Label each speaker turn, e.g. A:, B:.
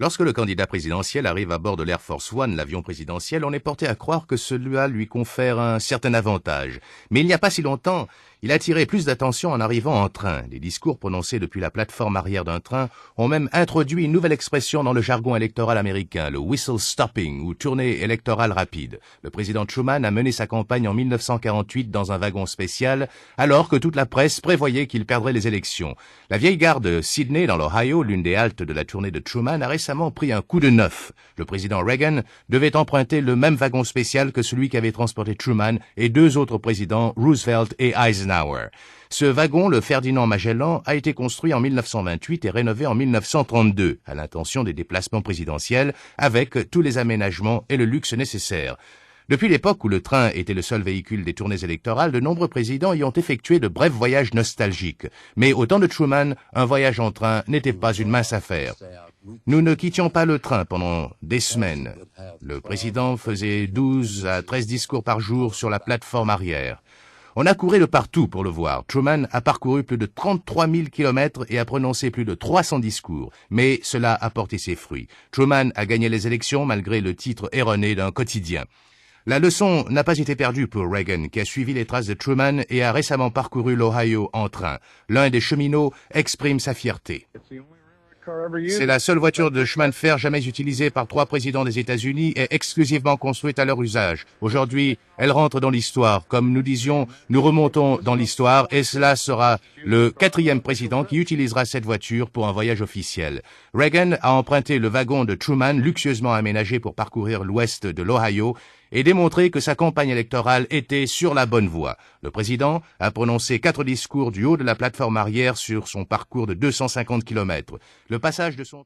A: Lorsque le candidat présidentiel arrive à bord de l'Air Force One, l'avion présidentiel, on est porté à croire que cela lui confère un certain avantage. Mais il n'y a pas si longtemps, il a attiré plus d'attention en arrivant en train. Les discours prononcés depuis la plateforme arrière d'un train ont même introduit une nouvelle expression dans le jargon électoral américain, le whistle stopping ou tournée électorale rapide. Le président Truman a mené sa campagne en 1948 dans un wagon spécial, alors que toute la presse prévoyait qu'il perdrait les élections. La vieille gare de Sydney, dans l'Ohio, l'une des haltes de la tournée de Truman, a récemment pris un coup de neuf. Le président Reagan devait emprunter le même wagon spécial que celui qu'avaient transporté Truman et deux autres présidents, Roosevelt et Eisenhower. Ce wagon, le Ferdinand Magellan, a été construit en 1928 et rénové en 1932, à l'intention des déplacements présidentiels, avec tous les aménagements et le luxe nécessaires. Depuis l'époque où le train était le seul véhicule des tournées électorales, de nombreux présidents y ont effectué de brefs voyages nostalgiques. Mais au temps de Truman, un voyage en train n'était pas une mince affaire. Nous ne quittions pas le train pendant des semaines. Le président faisait 12 à 13 discours par jour sur la plateforme arrière. On a couru de partout pour le voir. Truman a parcouru plus de 33 000 kilomètres et a prononcé plus de 300 discours. Mais cela a porté ses fruits. Truman a gagné les élections malgré le titre erroné d'un quotidien. La leçon n'a pas été perdue pour Reagan, qui a suivi les traces de Truman et a récemment parcouru l'Ohio en train. L'un des cheminots exprime sa fierté. C'est la seule voiture de chemin de fer jamais utilisée par 3 présidents des États-Unis et exclusivement construite à leur usage. Aujourd'hui, elle rentre dans l'histoire. Comme nous disions, nous remontons dans l'histoire et cela sera le 4e président qui utilisera cette voiture pour un voyage officiel. Reagan a emprunté le wagon de Truman, luxueusement aménagé pour parcourir l'ouest de l'Ohio, et démontré que sa campagne électorale était sur la bonne voie. Le président a prononcé 4 discours du haut de la plateforme arrière sur son parcours de 250 km. Le passage de son